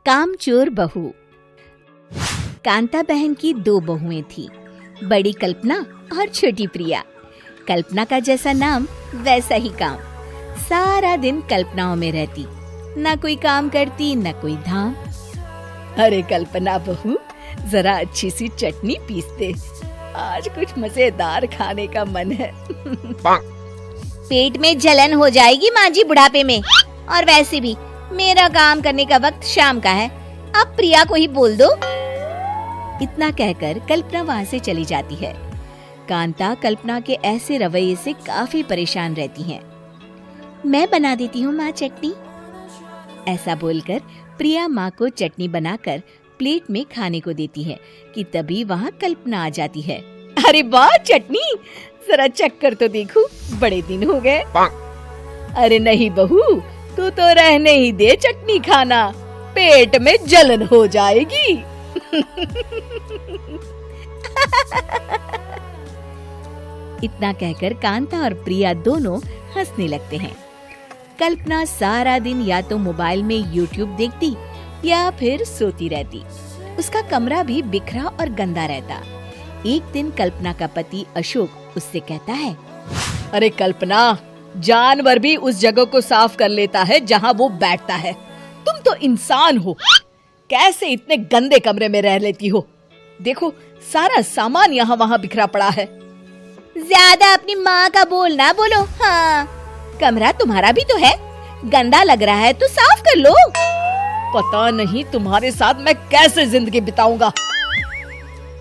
कामचोर बहू। कांता बहन की 2 बहुएं थी, बड़ी कल्पना और छोटी प्रिया। कल्पना का जैसा नाम वैसा ही काम। सारा दिन कल्पनाओं में रहती, न कोई काम करती न कोई धाम। अरे कल्पना बहू, जरा अच्छी सी चटनी पीस दे, आज कुछ मजेदार खाने का मन है। पेट में जलन हो जाएगी माँ जी बुढ़ापे में, और वैसे भी मेरा काम करने का वक्त शाम का है, अब प्रिया को ही बोल दो। इतना कहकर कल्पना वहाँ से चली जाती है। कांता कल्पना के ऐसे रवैये से काफी परेशान रहती हैं। मैं बना देती हूँ माँ चटनी, ऐसा बोलकर प्रिया माँ को चटनी बनाकर प्लेट में खाने को देती है कि तभी वहाँ कल्पना आ जाती है। अरे वाह चटनी, जरा चख कर तो देखूं, बड़े दिन हो गए। अरे नहीं बहू, तू तो रहने ही दे चटनी खाना, पेट में जलन हो जाएगी। इतना कहकर कांता और प्रिया दोनों हंसने लगते हैं। कल्पना सारा दिन या तो मोबाइल में YouTube देखती या फिर सोती रहती। उसका कमरा भी बिखरा और गंदा रहता। एक दिन कल्पना का पति अशोक उससे कहता है, अरे कल्पना, जानवर भी उस जगह को साफ कर लेता है जहाँ वो बैठता है, तुम तो इंसान हो, कैसे इतने गंदे कमरे में रह लेती हो? देखो सारा सामान यहाँ वहाँ बिखरा पड़ा है। ज्यादा अपनी माँ का बोल ना बोलो। हाँ, कमरा तुम्हारा भी तो है, गंदा लग रहा है तो साफ कर लो। पता नहीं तुम्हारे साथ मैं कैसे जिंदगी बिताऊंगा।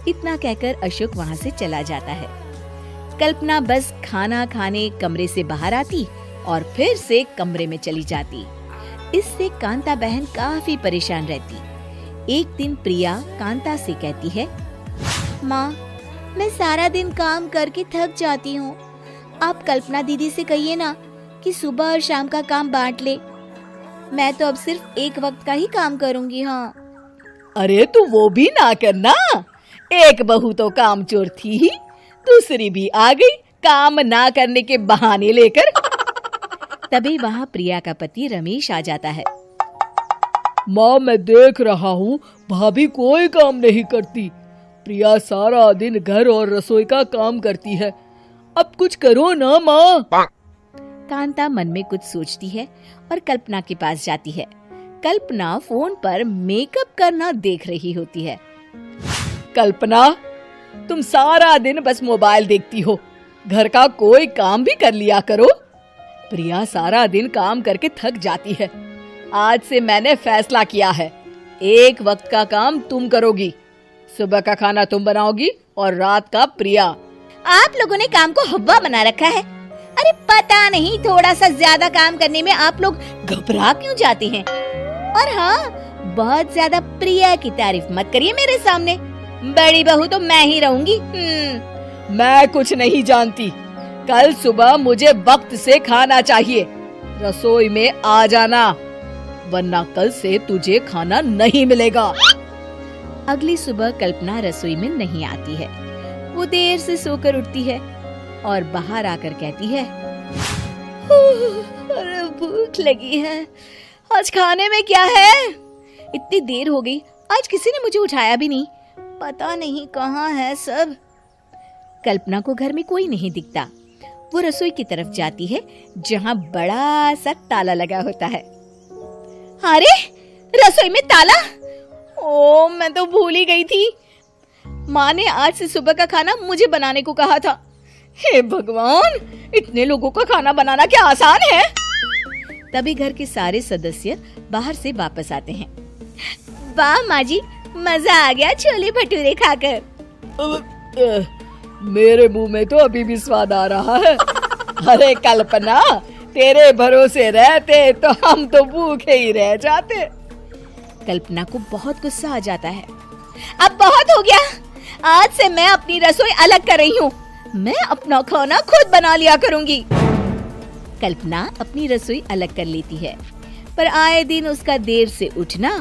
इतना कहकर अशोक वहाँ से चला जाता है। कल्पना बस खाना खाने कमरे से बाहर आती और फिर से कमरे में चली जाती। इससे कांता बहन काफी परेशान रहती। एक दिन प्रिया कांता से कहती है, माँ, मैं सारा दिन काम करके थक जाती हूँ, आप कल्पना दीदी से कहिए ना कि सुबह और शाम का काम बांट ले, मैं तो अब सिर्फ एक वक्त का ही काम करूँगी। हाँ। अरे तू वो भी ना करना, एक बहू तो कामचोर थी ही, दूसरी भी आ गई काम ना करने के बहाने लेकर। तभी वहाँ प्रिया का पति रमेश आ जाता है। माँ, मैं देख रहा हूँ भाभी कोई काम नहीं करती, प्रिया सारा दिन घर और रसोई का काम करती है, अब कुछ करो ना माँ। कांता मन में कुछ सोचती है और कल्पना के पास जाती है। कल्पना फोन पर मेकअप करना देख रही होती है। कल्पना, तुम सारा दिन बस मोबाइल देखती हो, घर का कोई काम भी कर लिया करो। प्रिया सारा दिन काम करके थक जाती है। आज से मैंने फैसला किया है, एक वक्त का काम तुम करोगी, सुबह का खाना तुम बनाओगी और रात का प्रिया। आप लोगों ने काम को हवा बना रखा है। अरे पता नहीं थोड़ा सा ज्यादा काम करने में आप लोग घबरा क्यों जाते हैं। और हाँ, बहुत ज्यादा प्रिया की तारीफ मत करिए मेरे सामने, बड़ी बहू तो मैं ही रहूंगी। मैं कुछ नहीं जानती, कल सुबह मुझे वक्त से खाना चाहिए, रसोई में आ जाना, वरना कल से तुझे खाना नहीं मिलेगा। अगली सुबह कल्पना रसोई में नहीं आती है। वो देर से सोकर उठती है और बाहर आकर कहती है, अरे भूख लगी है, आज खाने में क्या है? इतनी देर हो गई, आज किसी ने मुझे उठाया भी नहीं, पता नहीं कहाँ है सब। कल्पना को घर में कोई नहीं दिखता। वो रसोई की तरफ जाती है जहाँ बड़ा सा ताला लगा होता है। अरे रसोई में ताला? ओ, मैं तो भूल ही गई थी। माँ ने आज से सुबह का खाना मुझे बनाने को कहा था। हे भगवान, इतने लोगों का खाना बनाना क्या आसान है? तभी घर के सारे सदस्य बाहर से वापस आते हैं। वाह माँ जी, मजा आ गया छोले भटूरे खाकर। मेरे मुंह में तो अभी भी स्वाद आ रहा है। अरे कल्पना, तेरे भरोसे रहते तो हम तो भूखे ही रह जाते। कल्पना को बहुत गुस्सा आ जाता है। अब बहुत हो गया, आज से मैं अपनी रसोई अलग कर रही हूँ, मैं अपना खाना खुद बना लिया करूँगी। कल्पना अपनी रसोई अलग कर लेती है, पर आए दिन उसका देर से उठना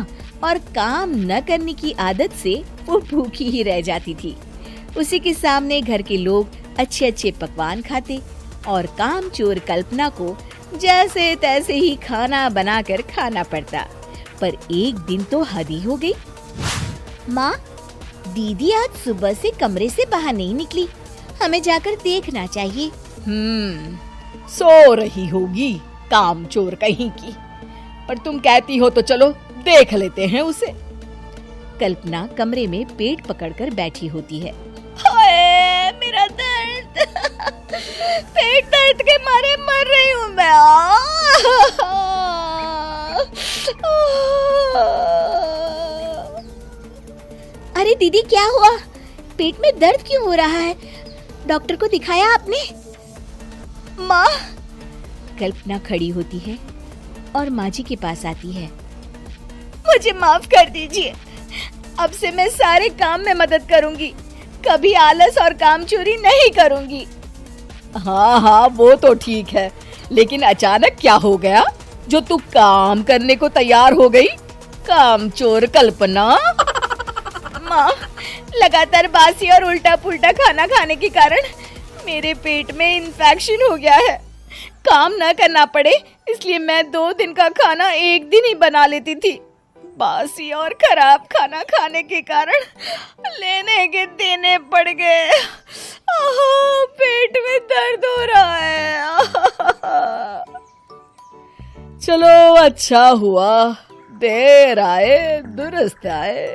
और काम न करने की आदत से वो भूखी ही रह जाती थी। उसी के सामने घर के लोग अच्छे अच्छे पकवान खाते और कामचोर कल्पना को जैसे तैसे ही खाना बनाकर खाना पड़ता। पर एक दिन तो हद ही हो गई। माँ, दीदी आज सुबह से कमरे से बाहर नहीं निकली, हमें जाकर देखना चाहिए। सो रही होगी कामचोर कहीं की, पर तुम कहती हो तो चलो देख लेते हैं उसे। कल्पना कमरे में पेट पकड़कर बैठी होती है। हाय मेरा दर्द, पेट दर्द के मारे मर रही हूँ मैं। अरे दीदी, क्या हुआ? पेट में दर्द क्यों हो रहा है? डॉक्टर को दिखाया आपने? माँ, कल्पना खड़ी होती है और माँ जी के पास आती है। मुझे माफ कर दीजिए, अब से मैं सारे काम में मदद करूंगी, कभी आलस और काम चोरी नहीं करूंगी। हाँ वो तो ठीक है, लेकिन अचानक क्या हो गया जो तू काम करने को तैयार हो गई? कामचोर कल्पना। माँ, लगातार बासी और उल्टा पुल्टा खाना खाने के कारण मेरे पेट में इन्फेक्शन हो गया है। काम न करना पड़े इसलिए मैं 2 दिन का खाना एक दिन ही बना लेती थी। बासी और खराब खाना खाने के कारण लेने के देने पड़ गए। पेट में दर्द हो रहा है। चलो अच्छा हुआ, देर आए दुरुस्त आए।